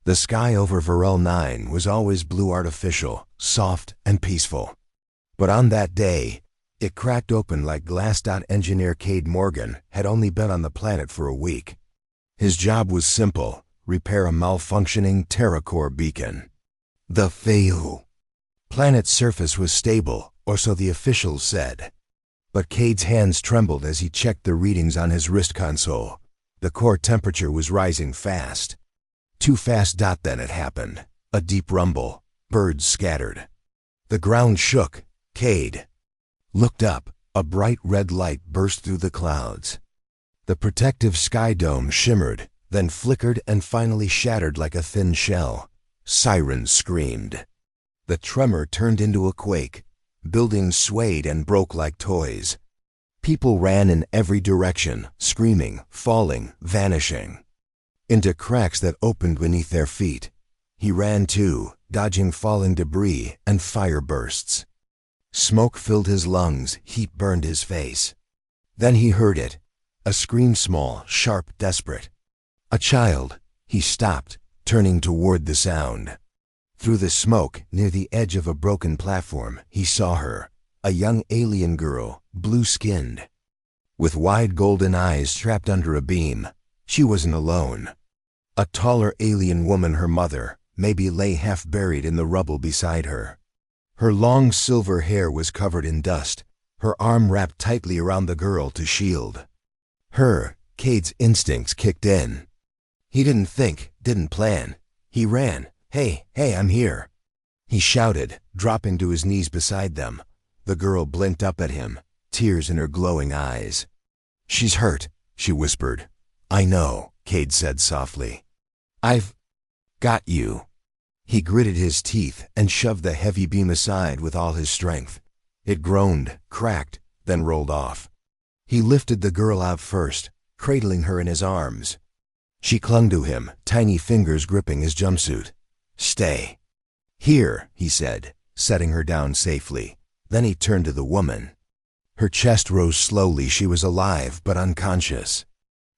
The sky over Varel 9 was always blue, artificial, soft, and peaceful. But on that day, it cracked open like glass. Engineer Cade Morgan had only been on the planet for a week. His job was simple: repair a malfunctioning TerraCore beacon. The Feu planet's surface was stable, or so the officials said. But Cade's hands trembled as he checked the readings on his wrist console. The core temperature was rising fast. Too fast. Then it happened. A deep rumble. Birds scattered. The ground shook. Cade looked up. A bright red light burst through the clouds. The protective sky dome shimmered, then flickered and finally shattered like a thin shell. Sirens screamed. The tremor turned into a quake. Buildings swayed and broke like toys. People ran in every direction, screaming, falling, vanishing, into cracks that opened beneath their feet. He ran too, dodging falling debris and fire bursts. Smoke filled his lungs, heat burned his face. Then he heard it. A scream, small, sharp, desperate. A child. He stopped, turning toward the sound. Through the smoke, near the edge of a broken platform, he saw her. A young alien girl, blue-skinned, with wide golden eyes trapped under a beam. She wasn't alone. A taller alien woman, her mother, maybe lay half buried in the rubble beside her. Her long silver hair was covered in dust, her arm wrapped tightly around the girl to shield her. Cade's instincts kicked in. He didn't think, didn't plan. He ran. Hey, I'm here," he shouted, dropping to his knees beside them. The girl blinked up at him, tears in her glowing eyes. "She's hurt," she whispered. "I know," Cade said softly. "I've got you." He gritted his teeth and shoved the heavy beam aside with all his strength. It groaned, cracked, then rolled off. He lifted the girl out first, cradling her in his arms. She clung to him, tiny fingers gripping his jumpsuit. "Stay here," he said, setting her down safely. Then he turned to the woman. Her chest rose slowly. She was alive but unconscious.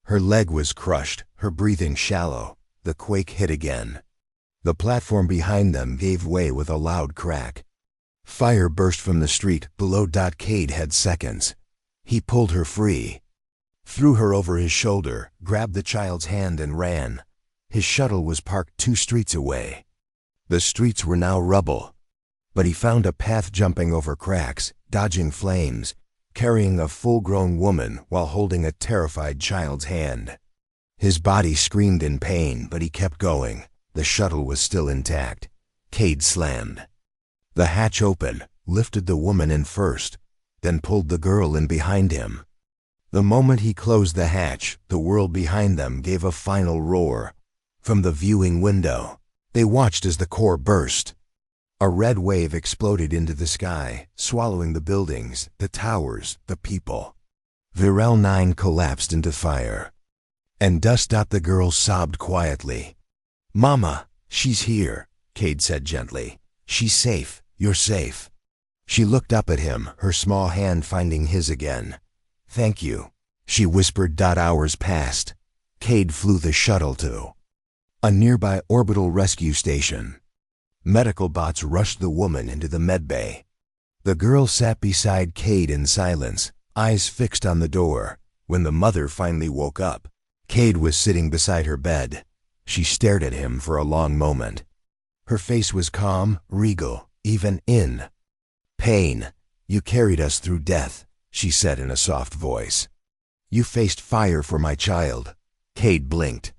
Her leg was crushed, her breathing shallow. The quake hit again. The platform behind them gave way with a loud crack. Fire burst from the street below. Cade had seconds. He pulled her free, threw her over his shoulder, grabbed the child's hand and ran. His shuttle was parked 2 streets away. The streets were now rubble, but he found a path, jumping over cracks, dodging flames, carrying a full-grown woman while holding a terrified child's hand. His body screamed in pain, but he kept going. The shuttle was still intact. Cade slammed the hatch open, lifted the woman in first, then pulled the girl in behind him. The moment he closed the hatch, the world behind them gave a final roar. From the viewing window, they watched as the core burst. A red wave exploded into the sky, swallowing the buildings, the towers, the people. Varel 9 collapsed into fire. And dust. The girl sobbed quietly. "Mama, she's here," Cade said gently. "She's safe. You're safe." She looked up at him, her small hand finding his again. "Thank you," she whispered. Hours passed. Cade flew the shuttle to a nearby orbital rescue station. Medical bots rushed the woman into the medbay. The girl sat beside Cade in silence, eyes fixed on the door. When the mother finally woke up, Cade was sitting beside her bed. She stared at him for a long moment. Her face was calm, regal, even in pain. "You carried us through death," she said in a soft voice. "You faced fire for my child." Cade blinked.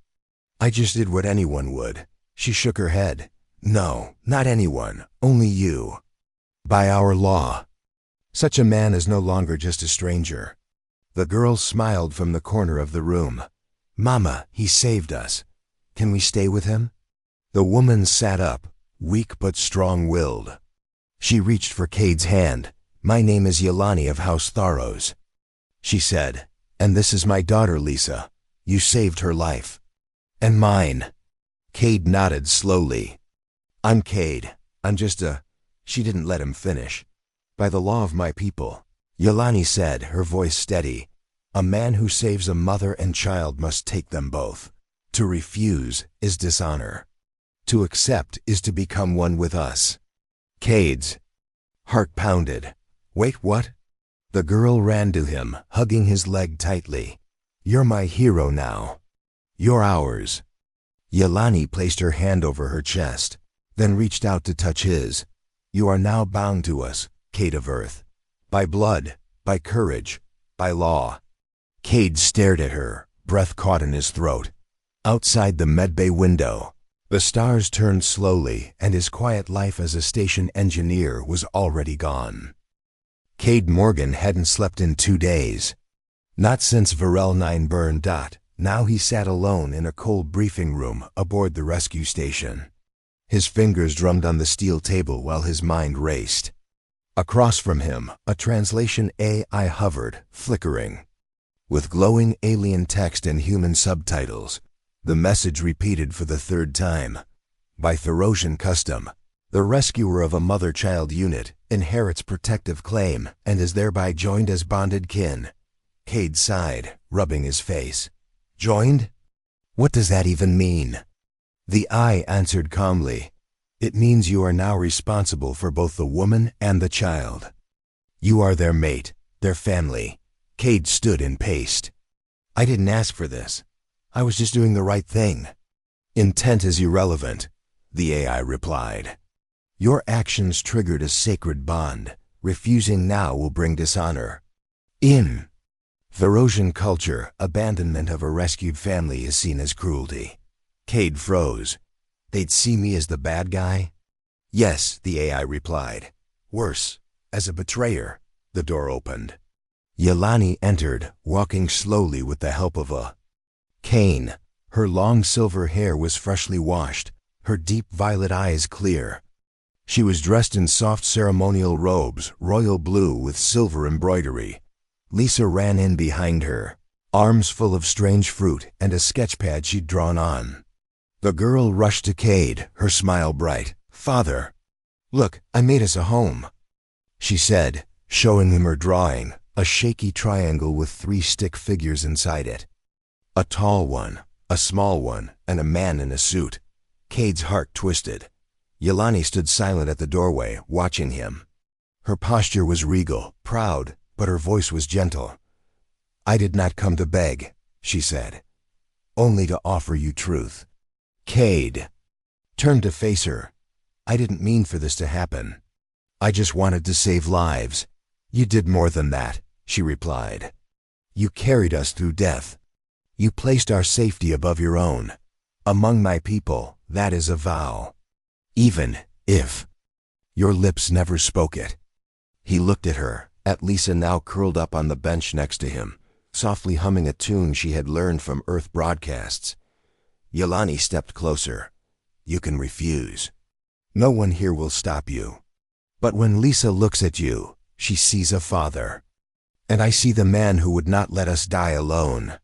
"I just did what anyone would." She shook her head. "No, not anyone, only you. By our law. Such a man is no longer just a stranger." The girl smiled from the corner of the room. "Mama, he saved us. Can we stay with him?" The woman sat up, weak but strong-willed. She reached for Cade's hand. "My name is Yelani of House Tharos," she said, "and this is my daughter Lisa. You saved her life." "And mine." Cade nodded slowly. "I'm Cade. I'm just a—" She didn't let him finish. "By the law of my people," Yelani said, her voice steady, "a man who saves a mother and child must take them both. To refuse is dishonor." To accept is to become one with us. Cade's heart pounded. Wait, what? The girl ran to him, hugging his leg tightly. You're my hero now. You're ours. Yelani placed her hand over her chest, then reached out to touch his. You are now bound to us, Cade of Earth. By blood, by courage, by law. Cade stared at her, breath caught in his throat. Outside the medbay window, the stars turned slowly, and his quiet life as a station engineer was already gone. Cade Morgan hadn't slept in 2 days. Not since Varel 9 burned. Now he sat alone in a cold briefing room aboard the rescue station. His fingers drummed on the steel table while his mind raced. Across from him, a translation AI hovered, flickering. With glowing alien text and human subtitles, the message repeated for the 3rd time. By Therosian custom, the rescuer of a mother-child unit inherits protective claim and is thereby joined as bonded kin. Cade sighed, rubbing his face. Joined? What does that even mean? The eye answered calmly. It means you are now responsible for both the woman and the child. You are their mate, their family. Cade stood and paced. I didn't ask for this. I was just doing the right thing. Intent is irrelevant, the AI replied. Your actions triggered a sacred bond. Refusing now will bring dishonor. In Therosian culture, abandonment of a rescued family is seen as cruelty. Cade froze. They'd see me as the bad guy? Yes, the AI replied. Worse, as a betrayer. The door opened. Yelani entered, walking slowly with the help of a cane. Her long silver hair was freshly washed, her deep violet eyes clear. She was dressed in soft ceremonial robes, royal blue with silver embroidery. Lisa ran in behind her, arms full of strange fruit and a sketchpad she'd drawn on. The girl rushed to Cade, her smile bright. Father, look, I made us a home, she said, showing him her drawing, a shaky triangle with 3 stick figures inside it. A tall one, a small one, and a man in a suit. Cade's heart twisted. Yelani stood silent at the doorway, watching him. Her posture was regal, proud, but her voice was gentle. I did not come to beg, she said, only to offer you truth. Cade turned to face her. I didn't mean for this to happen. I just wanted to save lives. You did more than that, she replied. You carried us through death. You placed our safety above your own. Among my people, that is a vow. Even if your lips never spoke it. He looked at her, at Lisa now curled up on the bench next to him, softly humming a tune she had learned from Earth broadcasts. Yelani stepped closer. You can refuse. No one here will stop you. But when Lisa looks at you, she sees a father. And I see the man who would not let us die alone.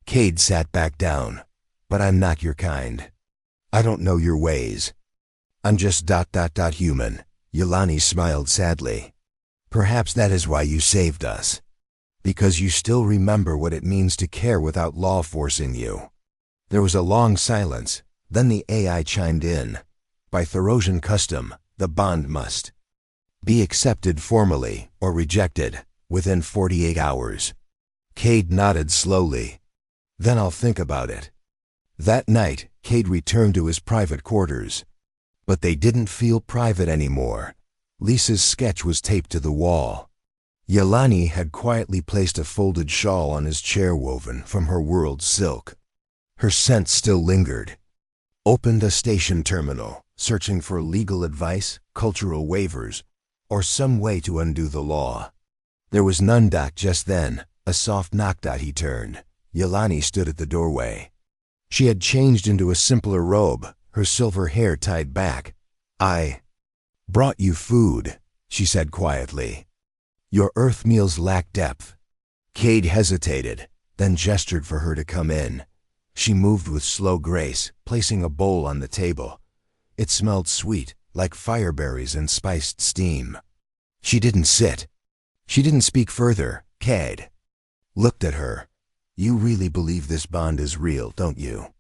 Cade sat back down. But I'm not your kind. I don't know your ways. I'm just ... human. Yelani smiled sadly. Perhaps that is why you saved us. Because you still remember what it means to care without law forcing you. There was a long silence, then the AI chimed in. By Therosian custom, the bond must be accepted formally or rejected within 48 hours. Cade nodded slowly. Then I'll think about it. That night, Cade returned to his private quarters. But they didn't feel private anymore. Lisa's sketch was taped to the wall. Yelani had quietly placed a folded shawl on his chair woven from her world's silk. Her scent still lingered. Opened a station terminal, searching for legal advice, cultural waivers, or some way to undo the law. There was none. Just then, a soft knock. He turned. Yelani stood at the doorway. She had changed into a simpler robe, her silver hair tied back. I brought you food, she said quietly. Your earth meals lack depth. Cade hesitated, then gestured for her to come in. She moved with slow grace, placing a bowl on the table. It smelled sweet, like fireberries and spiced steam. She didn't sit. She didn't speak further. Cade looked at her. You really believe this bond is real, don't you?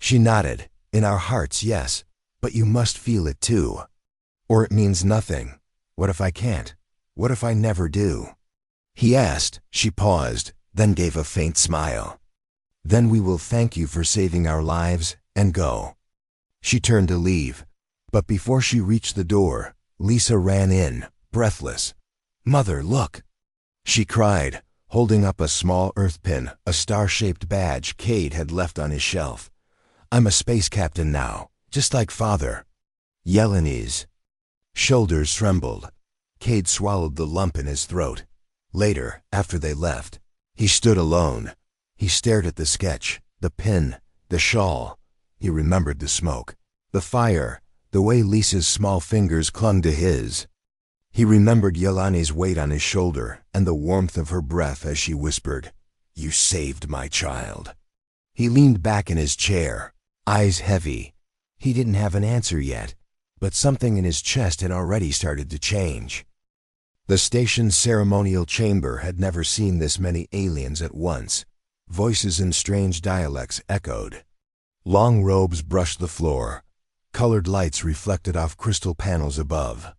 She nodded. In our hearts, yes. But you must feel it too. Or it means nothing. What if I can't? What if I never do? He asked. She paused, then gave a faint smile. Then we will thank you for saving our lives and go. She turned to leave, but before she reached the door, Lisa ran in, breathless. Mother, look! She cried, holding up a small earth pin, a star-shaped badge Cade had left on his shelf. I'm a space captain now, just like Father. Yelene's shoulders trembled. Cade swallowed the lump in his throat. Later, after they left, he stood alone. He stared at the sketch, the pin, the shawl. He remembered the smoke, the fire, the way Lisa's small fingers clung to his. He remembered Yelene's weight on his shoulder and the warmth of her breath as she whispered, "You saved my child." He leaned back in his chair, eyes heavy. He didn't have an answer yet, but something in his chest had already started to change. The station's ceremonial chamber had never seen this many aliens at once. Voices in strange dialects echoed. Long robes brushed the floor. Colored lights reflected off crystal panels above.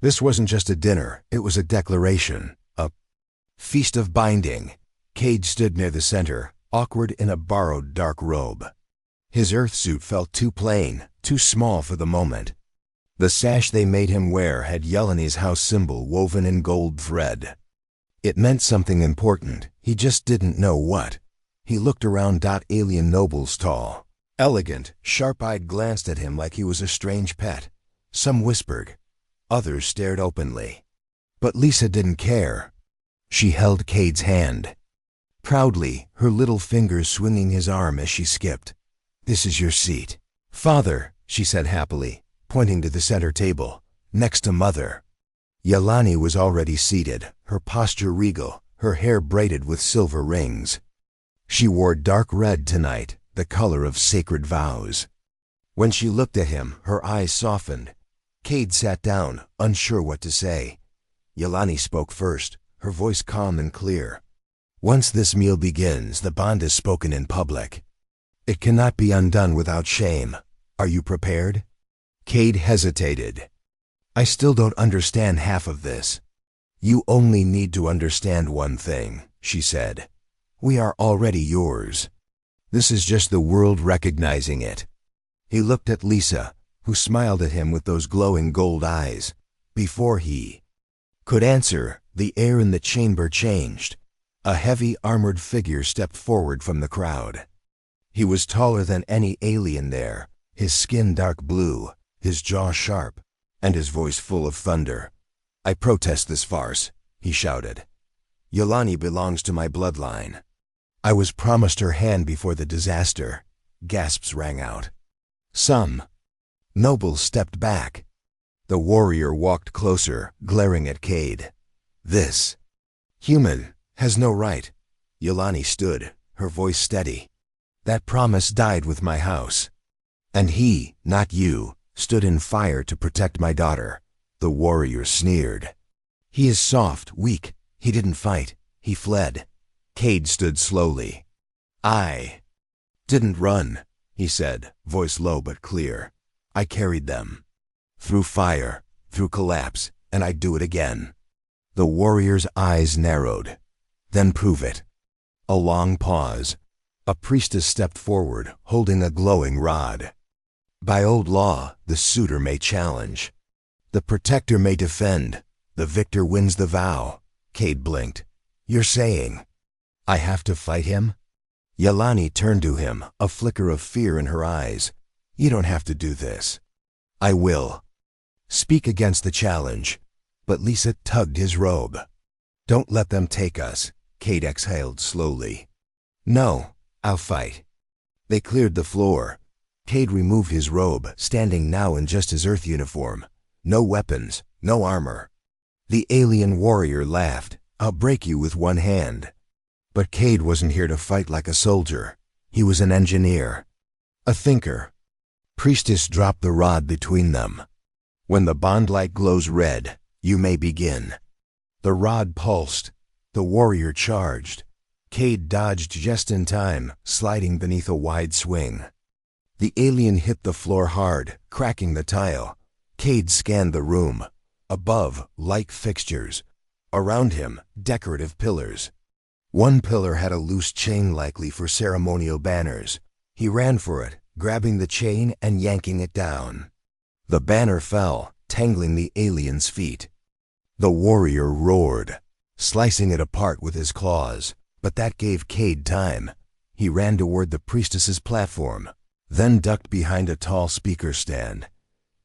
This wasn't just a dinner, it was a declaration, a feast of binding. Cade stood near the center, awkward in a borrowed dark robe. His Earth suit felt too plain, too small for the moment. The sash they made him wear had Yelene's house symbol woven in gold thread. It meant something important, he just didn't know what. He looked around. Alien nobles tall, elegant, sharp-eyed glanced at him like he was a strange pet. Some whispered. Others stared openly. But Lisa didn't care. She held Cade's hand. Proudly, her little fingers swinging his arm as she skipped. "This is your seat." "Father," she said happily, pointing to the center table, next to Mother. Yelene was already seated, her posture regal, her hair braided with silver rings. She wore dark red tonight, the color of sacred vows. When she looked at him, her eyes softened. Cade sat down, unsure what to say. Yelene spoke first, her voice calm and clear. "Once this meal begins, the bond is spoken in public. It cannot be undone without shame. Are you prepared?" Cade hesitated. "I still don't understand half of this." "You only need to understand one thing," she said. "We are already yours. This is just the world recognizing it." He looked at Lisa, who smiled at him with those glowing gold eyes. Before he could answer, the air in the chamber changed. A heavy armored figure stepped forward from the crowd. He was taller than any alien there, his skin dark blue, his jaw sharp, and his voice full of thunder. "I protest this farce," he shouted. "Yelene belongs to my bloodline. I was promised her hand before the disaster." Gasps rang out. Some nobles stepped back. The warrior walked closer, glaring at Cade. "This human has no right." Yelene stood, her voice steady. "That promise died with my house. And he, not you, stood in fire to protect my daughter." The warrior sneered. "He is soft, weak. He didn't fight. He fled." Cade stood slowly. "I didn't run," he said, voice low but clear. "I carried them. Through fire, through collapse, and I'd do it again." The warrior's eyes narrowed. "Then prove it." A long pause. A priestess stepped forward, holding a glowing rod. "By old law, the suitor may challenge. The protector may defend. The victor wins the vow." Cade blinked. "You're saying I have to fight him?" Yelene turned to him, a flicker of fear in her eyes. "You don't have to do this." "I will. Speak against the challenge." But Lisa tugged his robe. "Don't let them take us." Cade exhaled slowly. "No, I'll fight." They cleared the floor. Cade removed his robe, standing now in just his Earth uniform. No weapons, no armor. The alien warrior laughed. "I'll break you with one hand." But Cade wasn't here to fight like a soldier. He was an engineer, a thinker. Priestess dropped the rod between them. "When the bond light glows red, you may begin." The rod pulsed. The warrior charged. Cade dodged just in time, sliding beneath a wide swing. The alien hit the floor hard, cracking the tile. Cade scanned the room. Above, light fixtures. Around him, decorative pillars. One pillar had a loose chain likely for ceremonial banners. He ran for it, grabbing the chain and yanking it down. The banner fell, tangling the alien's feet. The warrior roared, slicing it apart with his claws, but that gave Cade time. He ran toward the priestess's platform, then ducked behind a tall speaker stand.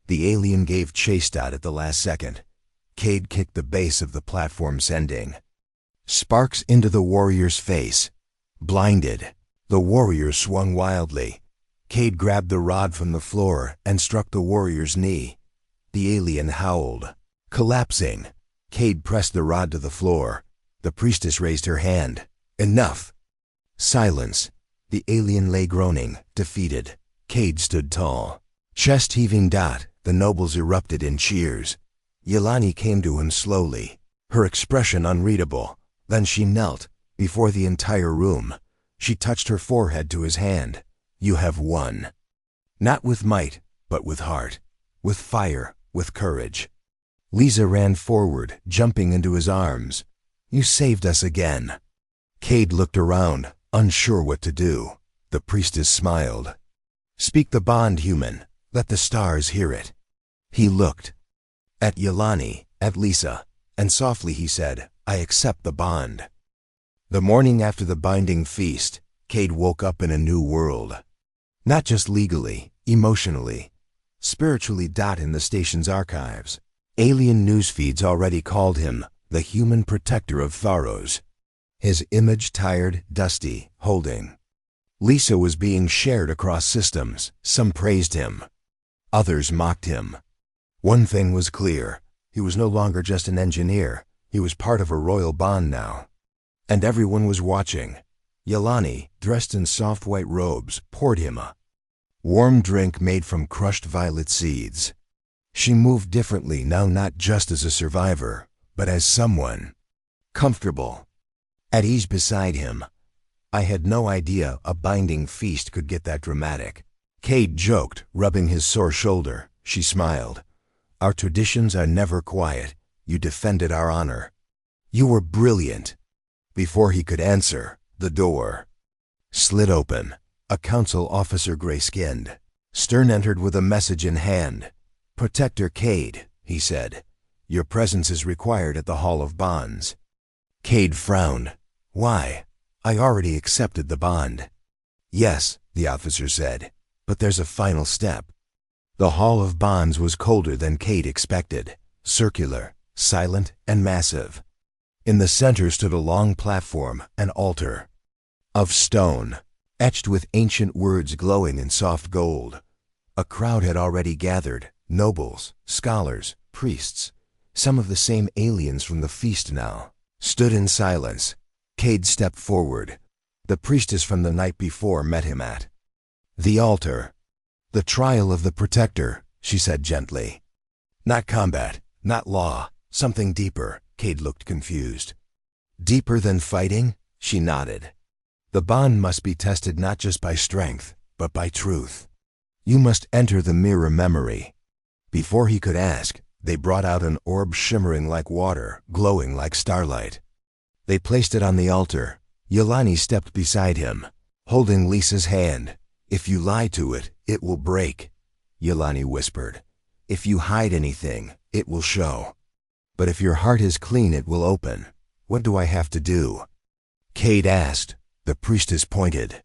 The alien gave chase at the last second. Cade kicked the base of the platform, sending sparks into the warrior's face. Blinded, the warrior swung wildly. Cade grabbed the rod from the floor and struck the warrior's knee. The alien howled. Collapsing, Cade pressed the rod to the floor. The priestess raised her hand. Enough! Silence. The alien lay groaning, defeated. Cade stood tall. Chest heaving. The nobles erupted in cheers. Yelani came to him slowly, her expression unreadable. Then she knelt before the entire room. She touched her forehead to his hand. You have won. Not with might, but with heart. With fire, with courage. Lisa ran forward, jumping into his arms. You saved us again. Cade looked around, unsure what to do. The priestess smiled. Speak the bond, human. Let the stars hear it. He looked at Yelani, at Lisa, and softly he said, I accept the bond. The morning after the binding feast, Cade woke up in a new world. Not just legally, emotionally, spiritually. In the station's archives, alien news feeds already called him the human protector of Tharos. His image tired, dusty, holding. Lisa was being shared across systems. Some praised him. Others mocked him. One thing was clear. He was no longer just an engineer. He was part of a royal bond now. And everyone was watching. Yelani, dressed in soft white robes, poured him a warm drink made from crushed violet seeds. She moved differently now, not just as a survivor, but as someone comfortable, at ease beside him. I had no idea a binding feast could get that dramatic. Cade joked, rubbing his sore shoulder. She smiled. Our traditions are never quiet. You defended our honor. You were brilliant. Before he could answer, the door slid open. A council officer, gray-skinned, stern, entered with a message in hand. Protector Cade, he said. Your presence is required at the Hall of Bonds. Cade frowned. Why? I already accepted the bond. Yes, the officer said, but there's a final step. The Hall of Bonds was colder than Cade expected. Circular, silent, and massive. In the center stood a long platform, an altar of stone, etched with ancient words glowing in soft gold. A crowd had already gathered, nobles, scholars, priests. Some of the same aliens from the feast now stood in silence. Cade stepped forward. The priestess from the night before met him at the altar. The trial of the protector, she said gently. Not combat, not law, something deeper. Cade looked confused. Deeper than fighting? She nodded. The bond must be tested not just by strength, but by truth. You must enter the mirror memory. Before he could ask, they brought out an orb shimmering like water, glowing like starlight. They placed it on the altar. Yelani stepped beside him, holding Lisa's hand. If you lie to it, it will break, Yelani whispered. If you hide anything, it will show. But if your heart is clean, it will open. What do I have to do? Cade asked. The priestess pointed.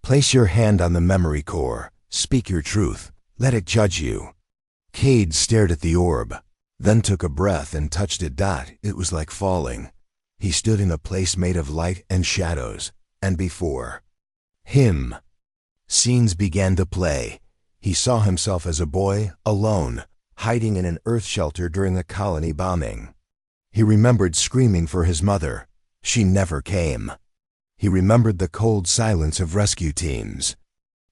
Place your hand on the memory core. Speak your truth. Let it judge you. Cade stared at the orb, then took a breath and touched it. It was like falling. He stood in a place made of light and shadows, and before him, scenes began to play. He saw himself as a boy, alone, hiding in an earth shelter during a colony bombing. He remembered screaming for his mother. She never came. He remembered the cold silence of rescue teams,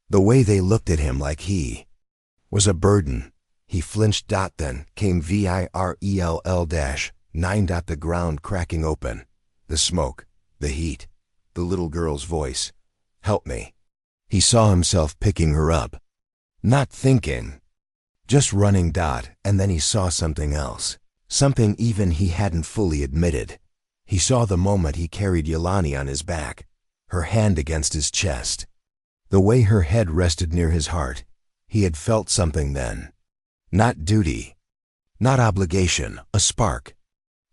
the way they looked at him like he was a burden. He flinched. Then came VIRELL-9. The ground cracking open. The smoke, the heat, the little girl's voice. Help me. He saw himself picking her up, Not thinking. Just running. And then he saw something else. Something even he hadn't fully admitted. He saw the moment he carried Yelani on his back, her hand against his chest. The way her head rested near his heart. He had felt something then. Not duty. Not obligation. A spark.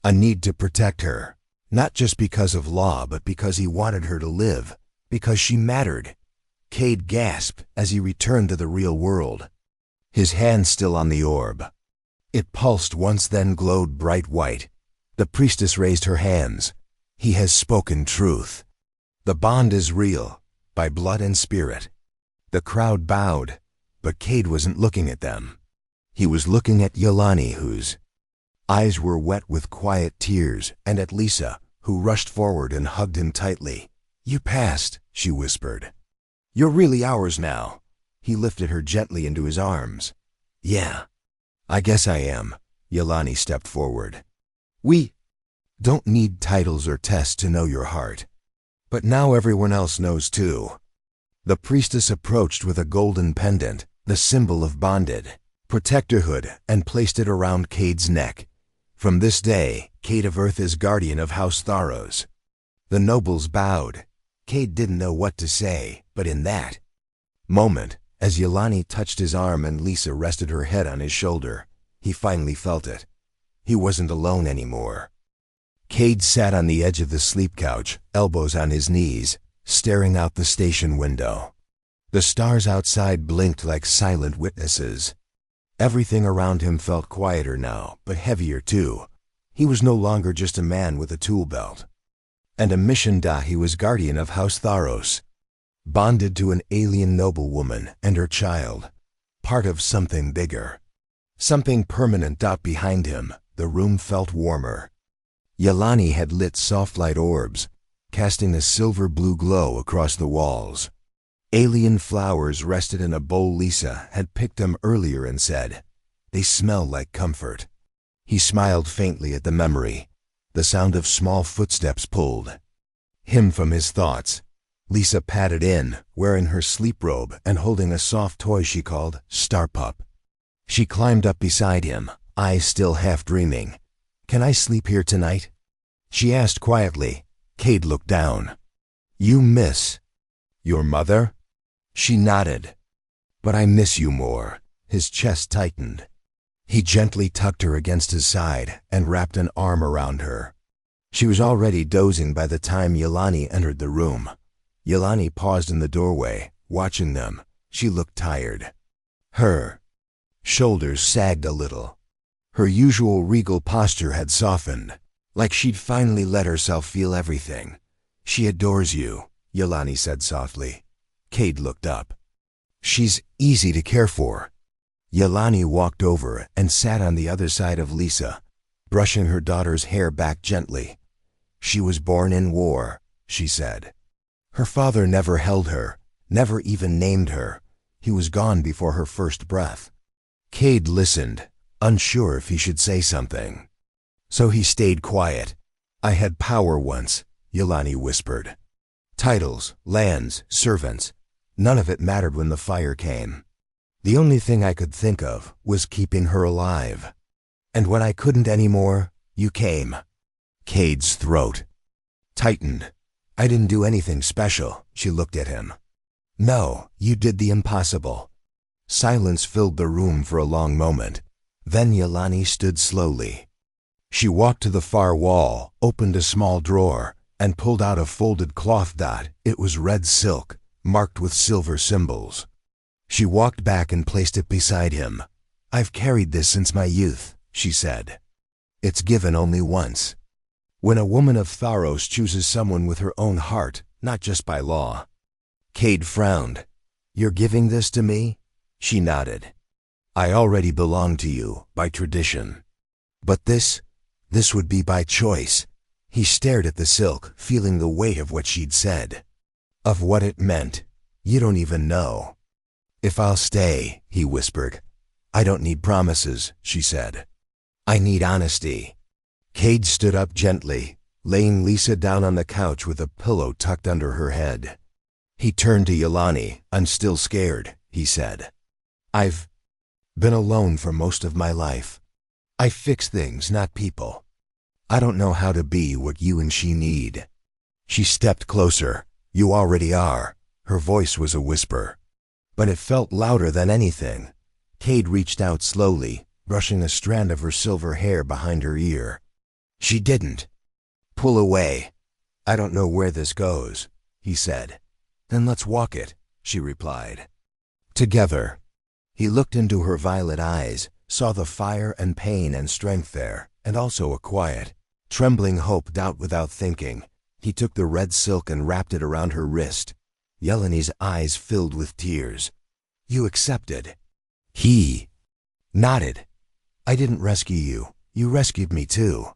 A need to protect her. Not just because of law, but because he wanted her to live. Because she mattered. Cade gasped as he returned to the real world. His hand still on the orb. It pulsed once, then glowed bright white. The priestess raised her hands. He has spoken truth. The bond is real, by blood and spirit. The crowd bowed, but Cade wasn't looking at them. He was looking at Yelani, whose eyes were wet with quiet tears, and at Lisa, who rushed forward and hugged him tightly. "You passed," she whispered. "You're really ours now." He lifted her gently into his arms. "Yeah, I guess I am." Yelani stepped forward. "We don't need titles or tests to know your heart. But now everyone else knows too." The priestess approached with a golden pendant, the symbol of bonded protectorhood, and placed it around Cade's neck. From this day, Cade of Earth is guardian of House Tharos. The nobles bowed. Cade didn't know what to say, but in that moment, as Yelani touched his arm and Lisa rested her head on his shoulder, he finally felt it. He wasn't alone anymore. Cade sat on the edge of the sleep couch, elbows on his knees, staring out the station window. The stars outside blinked like silent witnesses. Everything around him felt quieter now, but heavier too. He was no longer just a man with a tool belt and a mission. He was guardian of House Tharos, bonded to an alien noblewoman and her child, part of something bigger, something permanent. Behind him, the room felt warmer. Yelani had lit soft light orbs, casting a silver-blue glow across the walls. Alien flowers rested in a bowl. Lisa had picked them earlier and said, "They smell like comfort." He smiled faintly at the memory. The sound of small footsteps pulled him from his thoughts. Lisa padded in, wearing her sleep robe and holding a soft toy she called Star Pup. She climbed up beside him, eyes still half dreaming. "Can I sleep here tonight?" she asked quietly. Cade looked down. "You miss your mother?" She nodded. "But I miss you more." His chest tightened. He gently tucked her against his side and wrapped an arm around her. She was already dozing by the time Yelani entered the room. Yelani paused in the doorway, watching them. She looked tired. Her shoulders sagged a little. Her usual regal posture had softened, like she'd finally let herself feel everything. "She adores you," Yelani said softly. Cade looked up. "She's easy to care for." Yelani walked over and sat on the other side of Lisa, brushing her daughter's hair back gently. "She was born in war," she said. "Her father never held her, never even named her. He was gone before her first breath." Cade listened, unsure if he should say something. So he stayed quiet. "I had power once," Yelani whispered. "Titles, lands, servants. None of it mattered when the fire came. The only thing I could think of was keeping her alive. And when I couldn't anymore, you came." Cade's throat tightened. "I didn't do anything special," she looked at him. "No, you did the impossible." Silence filled the room for a long moment. Then Yelani stood slowly. She walked to the far wall, opened a small drawer, and pulled out a folded cloth. It was red silk, marked with silver symbols. She walked back and placed it beside him. "I've carried this since my youth," she said. "It's given only once. When a woman of Tharos chooses someone with her own heart, not just by law." Cade frowned. "You're giving this to me?" She nodded. "I already belong to you, by tradition. But this would be by choice." He stared at the silk, feeling the weight of what she'd said. Of what it meant. "You don't even know." "If I'll stay," he whispered. "I don't need promises," she said. "I need honesty." Cade stood up gently, laying Lisa down on the couch with a pillow tucked under her head. He turned to Yelani. "I'm still scared," he said. I've been alone for most of my life. I fix things, not people. I don't know how to be what you and she need." She stepped closer. "You already are." Her voice was a whisper, but it felt louder than anything. Cade reached out slowly, brushing a strand of her silver hair behind her ear. She didn't pull away. "I don't know where this goes," he said. "Then let's walk it," she replied. Together. He looked into her violet eyes, saw the fire and pain and strength there, and also a quiet, trembling hope. Doubt without thinking, he took the red silk and wrapped it around her wrist. Yelene's eyes filled with tears. "You accepted?" He nodded. "I didn't rescue you. You rescued me too.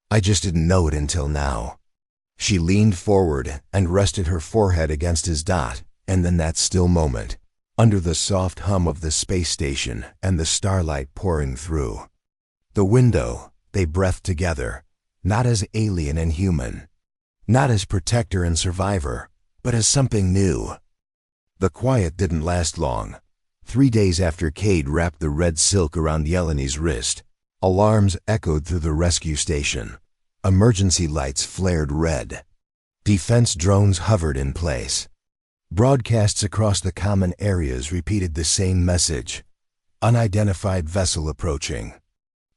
I just didn't know it until now." She leaned forward and rested her forehead against his dot, and in that still moment, under the soft hum of the space station and the starlight pouring through the window, they breathed together, not as alien and human, not as protector and survivor, but as something new. The quiet didn't last long. 3 days after Cade wrapped the red silk around Yelene's wrist, alarms echoed through the rescue station. Emergency lights flared red. Defense drones hovered in place. Broadcasts across the common areas repeated the same message: unidentified vessel approaching.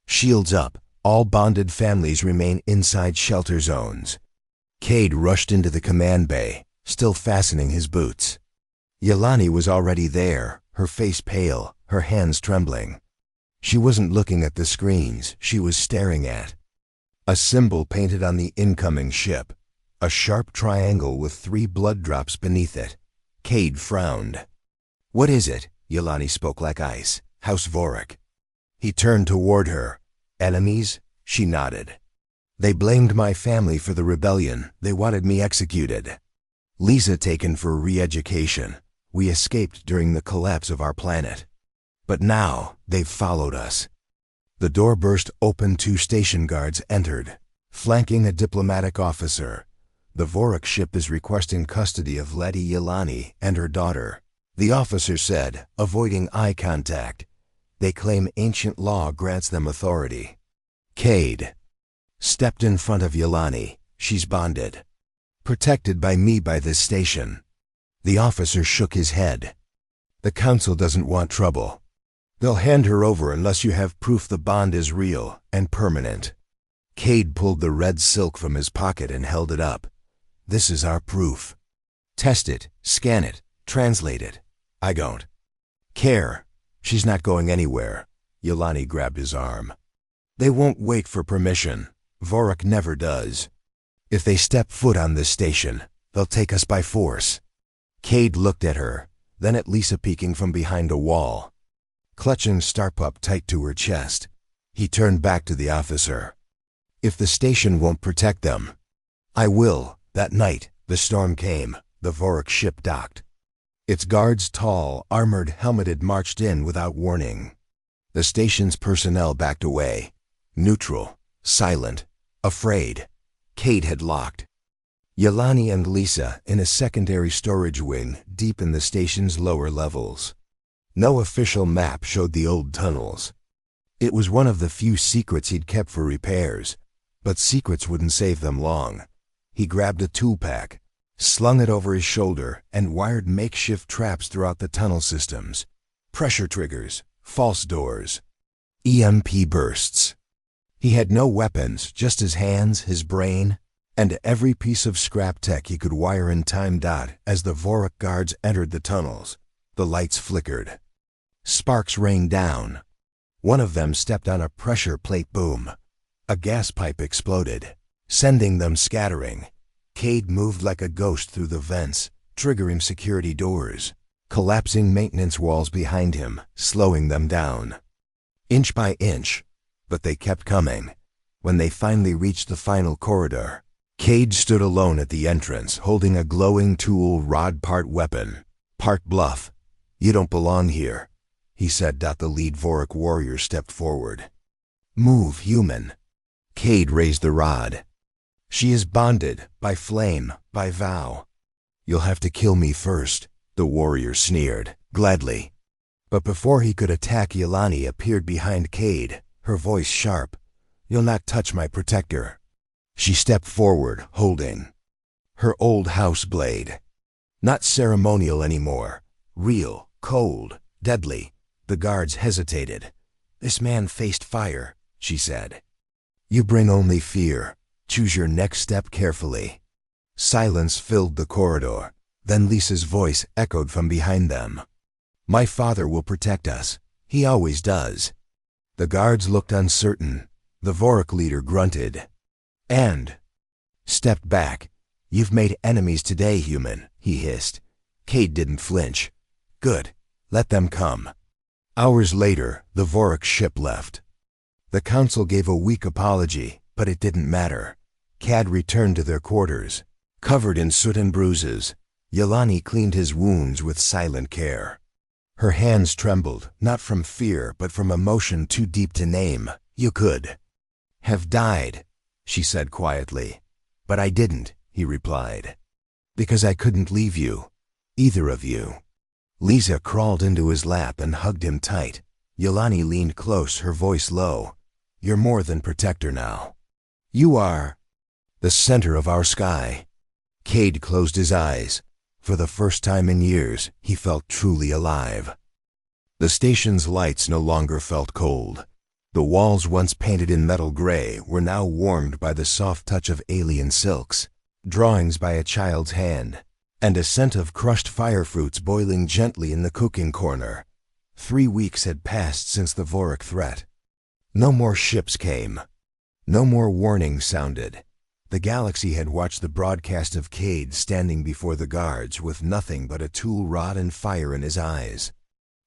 Shields up, all bonded families remain inside shelter zones. Cade rushed into the command bay, still fastening his boots. Yelani was already there, her face pale, her hands trembling. She wasn't looking at the screens, she was staring at a symbol painted on the incoming ship, a sharp triangle with 3 blood drops beneath it. Cade frowned. "What is it?" Yelani spoke like ice. "House Vorik." He turned toward her. "Enemies?" She nodded. "They blamed my family for the rebellion. They wanted me executed. Lisa taken for re-education. We escaped during the collapse of our planet. But now, they've followed us." The door burst open. 2 station guards entered, flanking a diplomatic officer. "The Vorik ship is requesting custody of Lady Yelani and her daughter," the officer said, avoiding eye contact. "They claim ancient law grants them authority." Cade stepped in front of Yelani. "She's bonded. Protected by me by this station." The officer shook his head. "The council doesn't want trouble. They'll hand her over unless you have proof the bond is real and permanent." Cade pulled the red silk from his pocket and held it up. "This is our proof. Test it, scan it, translate it. I don't care. She's not going anywhere." Yelani grabbed his arm. "They won't wait for permission. Vorik never does. If they step foot on this station, they'll take us by force." Cade looked at her, then at Lisa peeking from behind a wall. Clutching Starpup tight to her chest, he turned back to the officer. "If the station won't protect them, I will." That night, the storm came. The Vorik ship docked. Its guards, tall, armored, helmeted, marched in without warning. The station's personnel backed away, neutral, silent, afraid. Cade had locked Yelani and Lisa in a secondary storage wing deep in the station's lower levels. No official map showed the old tunnels. It was one of the few secrets he'd kept for repairs, but secrets wouldn't save them long. He grabbed a tool pack, slung it over his shoulder, and wired makeshift traps throughout the tunnel systems. Pressure triggers, false doors, EMP bursts. He had no weapons, just his hands, his brain, and every piece of scrap tech he could wire in time. As the Vorik guards entered the tunnels, the lights flickered. Sparks rained down. One of them stepped on a pressure plate. Boom. A gas pipe exploded, sending them scattering. Cade moved like a ghost through the vents, triggering security doors, collapsing maintenance walls behind him, slowing them down. Inch by inch, but they kept coming. When they finally reached the final corridor, Cade stood alone at the entrance, holding a glowing tool rod, part weapon, part bluff. "You don't belong here," he said. The lead Vorik warrior stepped forward. "Move, human." Cade raised the rod. "She is bonded, by flame, by vow." "You'll have to kill me first," the warrior sneered. "Gladly. But before he could attack, Yelani appeared behind Cade, her voice sharp. "You'll not touch my protector." She stepped forward, holding her old house blade. Not ceremonial anymore. Real, cold, deadly. The guards hesitated. "This man faced fire," she said. "You bring only fear. Choose your next step carefully." Silence filled the corridor. Then Lisa's voice echoed from behind them. "My father will protect us. He always does." The guards looked uncertain. The Vorok leader grunted and stepped back. "You've made enemies today, human," he hissed. Cade didn't flinch. "Good. Let them come." Hours later, the Vorok ship left. The council gave a weak apology, but it didn't matter. Cad returned to their quarters, covered in soot and bruises. Yelani cleaned his wounds with silent care. Her hands trembled, not from fear, but from emotion too deep to name. "You could have died," she said quietly. "But I didn't," he replied. "Because I couldn't leave you. Either of you." Lisa crawled into his lap and hugged him tight. Yelani leaned close, her voice low. "You're more than protector now. You are the center of our sky." Cade closed his eyes. For the first time in years, he felt truly alive. The station's lights no longer felt cold. The walls, once painted in metal gray, were now warmed by the soft touch of alien silks, drawings by a child's hand, and a scent of crushed fire fruits boiling gently in the cooking corner. 3 weeks had passed since the Vorok threat. No more ships came. No more warnings sounded. The galaxy had watched the broadcast of Cade standing before the guards with nothing but a tool rod and fire in his eyes.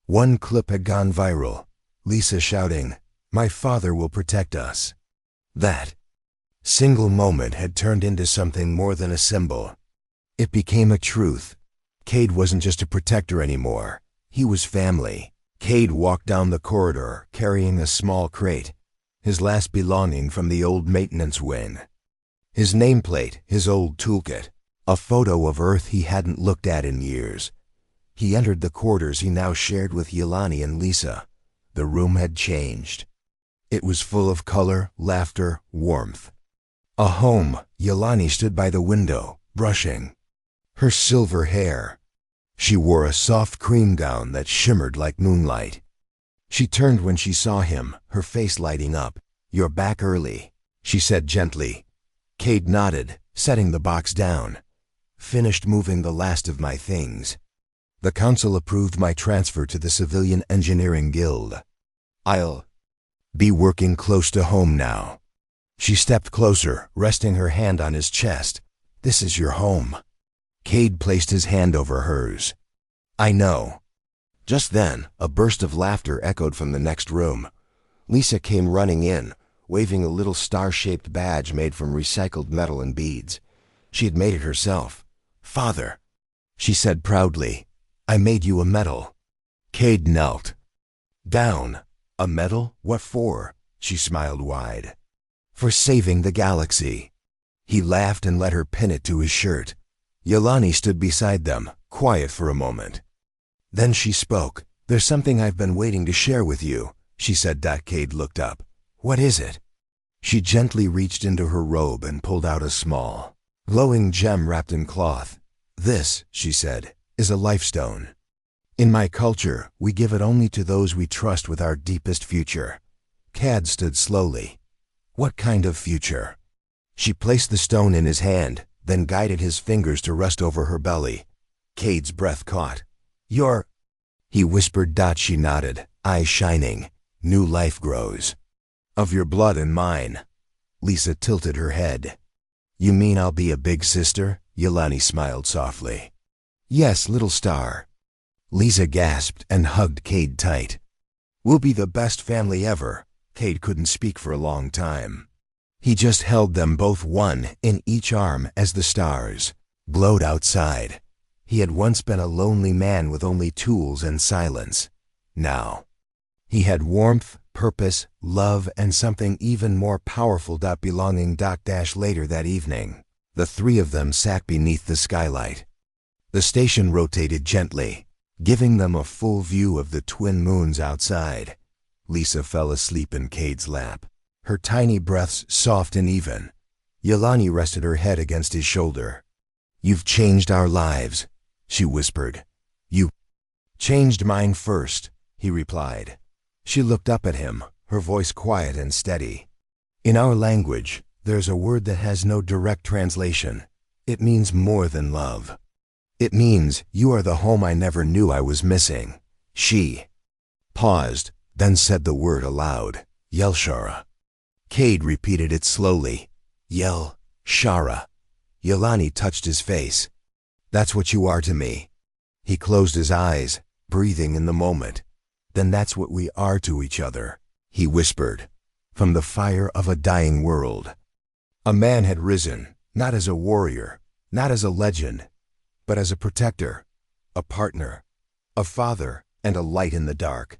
One clip had gone viral. Lisa shouting, "My father will protect us." That single moment had turned into something more than a symbol. It became a truth. Cade wasn't just a protector anymore. He was family. Cade walked down the corridor, carrying a small crate, his last belonging from the old maintenance wing. His nameplate, his old toolkit, a photo of Earth he hadn't looked at in years. He entered the quarters he now shared with Yelani and Lisa. The room had changed. It was full of color, laughter, warmth. A home. Yelani stood by the window, brushing her silver hair. She wore a soft cream gown that shimmered like moonlight. She turned when she saw him, her face lighting up. "You're back early," she said gently. Cade nodded, setting the box down. "Finished moving the last of my things. The council approved my transfer to the Civilian Engineering Guild. I'll be working close to home now." She stepped closer, resting her hand on his chest. "This is your home." Cade placed his hand over hers. "I know." Just then, a burst of laughter echoed from the next room. Lisa came running in, waving a little star-shaped badge made from recycled metal and beads. She had made it herself. "Father," she said proudly, "I made you a medal." Cade knelt down. "A medal? What for?" She smiled wide. "For saving the galaxy." He laughed and let her pin it to his shirt. Yelani stood beside them, quiet for a moment. Then she spoke. "There's something I've been waiting to share with you," she said. Cade looked up. "What is it?" She gently reached into her robe and pulled out a small, glowing gem wrapped in cloth. "This," she said, "is a lifestone. In my culture, we give it only to those we trust with our deepest future." Cad stood slowly. "What kind of future?" She placed the stone in his hand, then guided his fingers to rest over her belly. Cade's breath caught. "You're—" he whispered. She nodded, eyes shining. "New life grows. Of your blood and mine." Lisa tilted her head. "You mean I'll be a big sister?" Yelani smiled softly. "Yes, little star." Lisa gasped and hugged Cade tight. "We'll be the best family ever." Cade couldn't speak for a long time. He just held them both, one in each arm, as the stars glowed outside. He had once been a lonely man with only tools and silence. Now he had warmth, purpose, love, and something even more powerful. Belonging. Later that evening, the three of them sat beneath the skylight. The station rotated gently. giving them a full view of the twin moons outside. Lisa fell asleep in Cade's lap, her tiny breaths soft and even. Yelani rested her head against his shoulder. "You've changed our lives," she whispered. "You changed mine first," he replied. She looked up at him, her voice quiet and steady. "In our language, there's a word that has no direct translation. It means more than love. It means you are the home I never knew I was missing." She paused, then said the word aloud. "Yelshara." Cade repeated it slowly. "Yel-Shara." Yelani touched his face. "That's what you are to me." He closed his eyes, breathing in the moment. "Then that's what we are to each other," he whispered, "from the fire of a dying world." A man had risen, not as a warrior, not as a legend, but as a protector, a partner, a father, and a light in the dark.